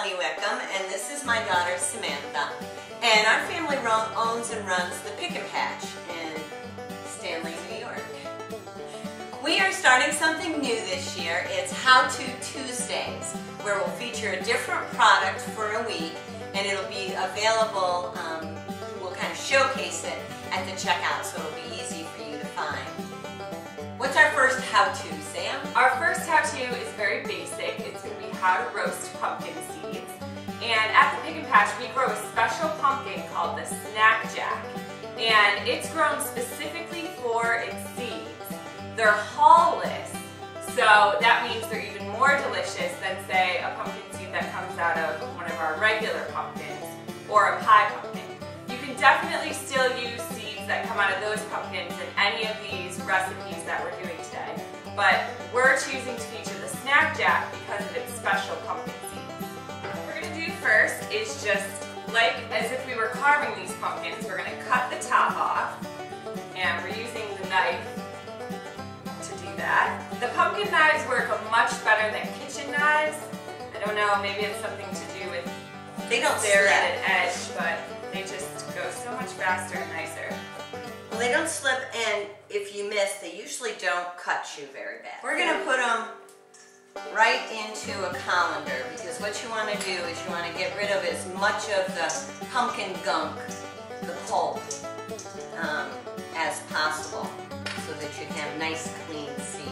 Melanie Wickham, and this is my daughter Samantha. And our family owns and runs the Pick and Patch in Stanley, New York. We are starting something new this year. It's How To Tuesdays, where we'll feature a different product for a week, and it'll be available, we'll kind of showcase it at the checkout, so it'll be easy for you to find. What's our first how-to, Sam? Our first how-to is very basic. It's going to be how to roast pumpkin seeds. And at the Pick and Patch, we grow a special pumpkin called the Snack Jack. And it's grown specifically for its seeds. They're hull-less, so that means they're even more delicious than, say, a pumpkin seed that comes out of one of our regular pumpkins or a pie pumpkin. You can definitely still use seeds that come out of those pumpkins in any of these recipes that we're doing today, but we're choosing to feature the Snack Jack because of its special pumpkin seeds. What we're going to do first is just like as if we were carving these pumpkins, we're going to cut the top off, and we're using the knife to do that. The pumpkin knives work much better than kitchen knives. I don't know, maybe it's something to do with their edge, but they just go so much faster and nicer. Well, they don't slip, and if you miss, they usually don't cut you very bad. We're going to put them right into a colander, because what you want to do is you want to get rid of as much of the pumpkin gunk, the pulp, as possible, so that you have nice, clean seeds.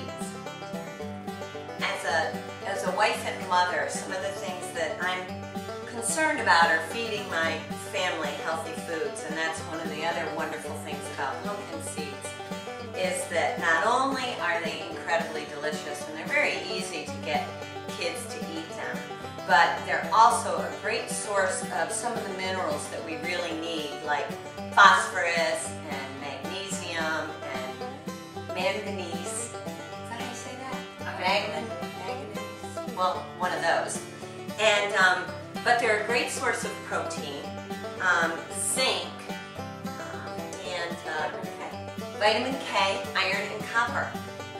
As a wife and mother, some of the things that I'm concerned about are feeding my family healthy foods, and that's one of the other wonderful things about pumpkin seeds, is that not only are they incredibly delicious, and they're very easy to get kids to eat them, but they're also a great source of some of the minerals that we really need, like phosphorus and magnesium and manganese. Is that how you say that? Manganese? Well, one of those. And but they're a great source of protein, zinc, and vitamin K, iron, and copper.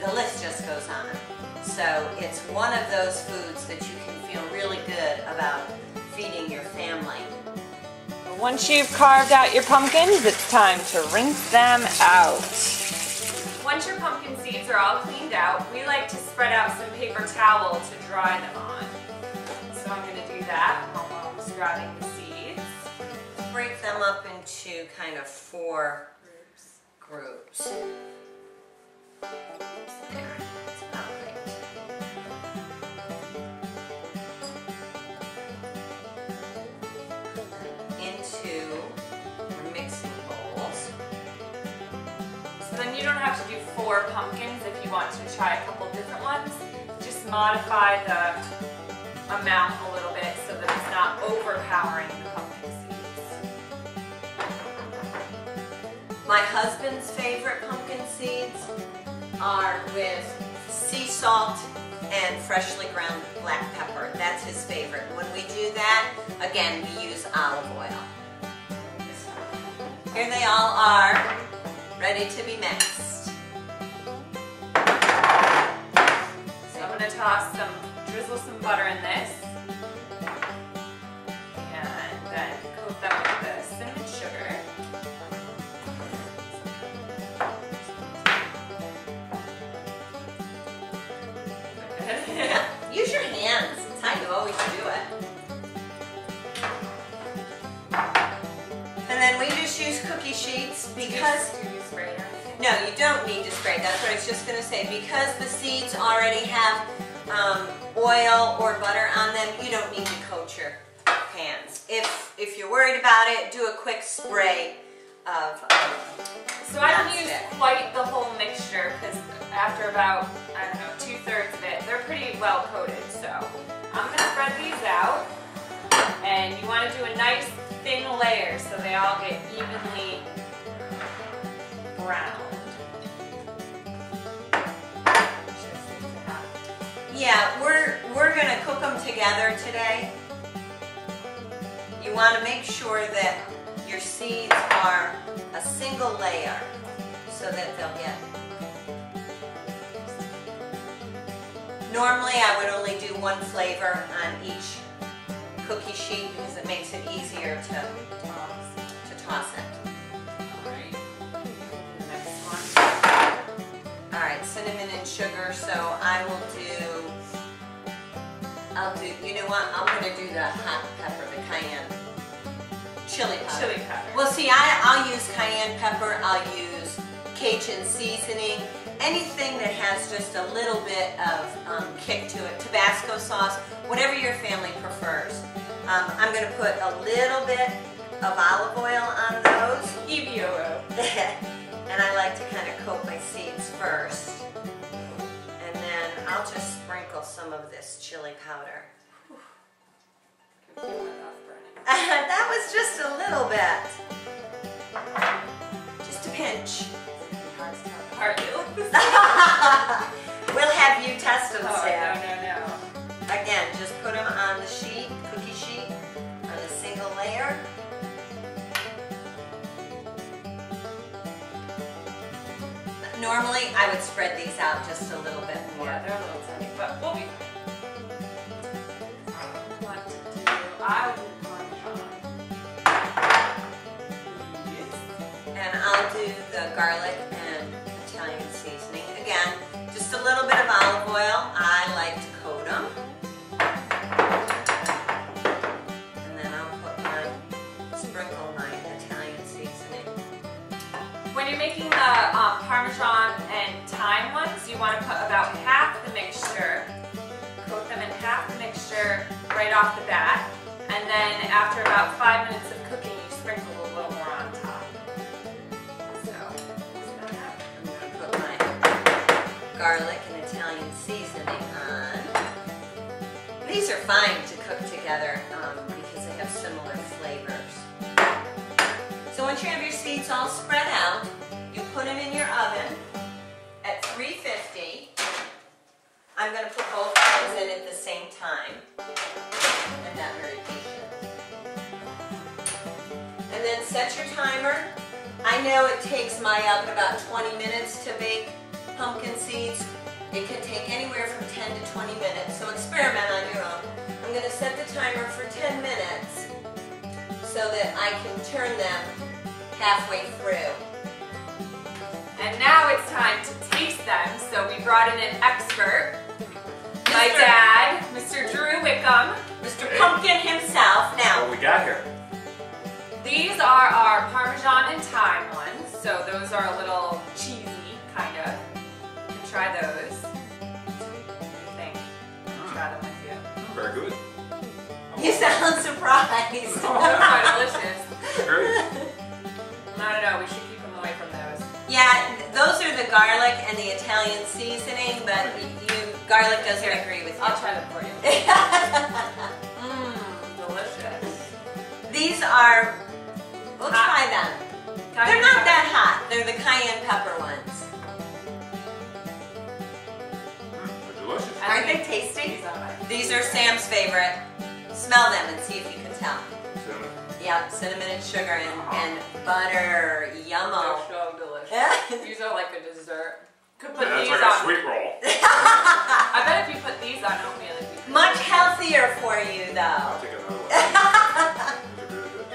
The list just goes on. So it's one of those foods that you can feel really good about feeding your family. Once you've carved out your pumpkins, it's time to rinse them out. Once your pumpkin seeds are all cleaned out, we like to spread out some paper towel to dry them on. So I'm going to do that while Mom's grabbing the seeds. Break them up into kind of 4 groups. There, that's about right. Put them into your mixing bowls. So then you don't have to do 4 pumpkins if you want to try a couple different ones. Just modify the amount a little bit so that it's not overpowering the pumpkin seeds. My husband's favorite pumpkin seeds are with sea salt and freshly ground black pepper. That's his favorite. When we do that, again, we use olive oil. Here they all are, ready to be mixed. So I'm going to drizzle some butter in this, and then coat them with the cinnamon sugar. Use your hands. It's how you always do it. And then we just use cookie sheets because... Do you spray it? No, you don't need to spray. That's what I was just going to say. Because the seeds already have oil or butter on them, you don't need to coat your pans. If you're worried about it, do a quick spray of So I don't use quite the whole mixture, because after about, I don't know, 2/3 of it, they're pretty well coated. So I'm going to spread these out, and you want to do a nice thin layer so they all get evenly browned. Yeah, we're going to cook them together today. You want to make sure that your seeds are a single layer so that they'll get... Normally I would only do one flavor on each cookie sheet because it makes it easier to toss it. Alright. Next one. Alright, cinnamon and sugar, so I'll do, you know what, I'm going to do the hot pepper, the cayenne chili powder. Chili powder. Well, see, I'll use cayenne pepper, I'll use Cajun seasoning, anything that has just a little bit of kick to it, Tabasco sauce, whatever your family prefers. I'm going to put a little bit of olive oil on those. EVOO. And I like to kind of coat my seeds first. And then I'll just sprinkle some of this chili powder. That was just a little bit. Just a pinch. We'll have you test them, Sam. No. Again, just put them on the sheet, cookie sheet, on a single layer. Normally, I would spread these out just a little bit more. Yeah, they're a little tiny, but we'll be fine. I will do Parmesan. And I'll do the garlic and Italian seasoning. Again, just a little bit of olive oil. I like to coat them. And then I'll sprinkle my Italian seasoning. When you're making the Parmesan and thyme ones, you want to put about half the mixture, coat them in half the mixture right off the bat, and then after about 5 minutes of cooking, you sprinkle a little more on top. So, I'm going to put my garlic and Italian seasoning on. These are fine to cook together because they have similar flavors. So once you have your seeds all spread out, you put them in your oven at 350. I'm going to put both things in at the same time. I'm not very patient. And then set your timer. I know it takes my oven about 20 minutes to bake pumpkin seeds. It can take anywhere from 10 to 20 minutes, so experiment on your own. I'm going to set the timer for 10 minutes so that I can turn them halfway through. and now it's time to taste them. So we brought in an expert, my dad, Mr. Drew Wickham. Mr. Pumpkin himself. Now, What we got here? These are our Parmesan and thyme ones, so those are a little cheesy, kind of. You can try those. What do you think? Try them with you. Very good. you sound surprised. Those are delicious. Great. I don't know, we should keep them away from those. Yeah, those are the garlic and the Italian seasoning, but garlic doesn't agree with you. I'll try them for you. Delicious. These are, we'll try them. They're not that hot. They're the cayenne pepper ones. They're delicious. Aren't they tasty? These are mine. These are Sam's favorite. Smell them and see if you can tell. Cinnamon. Yep, cinnamon and sugar and butter. Yummo. They're so delicious. These are like a dessert. Could put That's these like on. a sweet roll. I bet if you put these on oatmeal, it'd be Much healthier for you, I'll though. take another one. These are really good.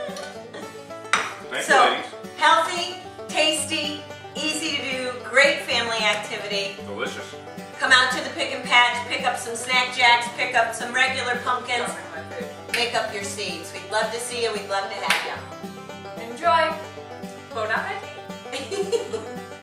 Thank So, you, ladies. healthy, tasty, easy to do, great family activity. Delicious. Come out to the Pick and Patch, pick up some Snack Jacks, pick up some regular pumpkins, my food. make up your seeds. We'd love to see you, we'd love to have you. Enjoy!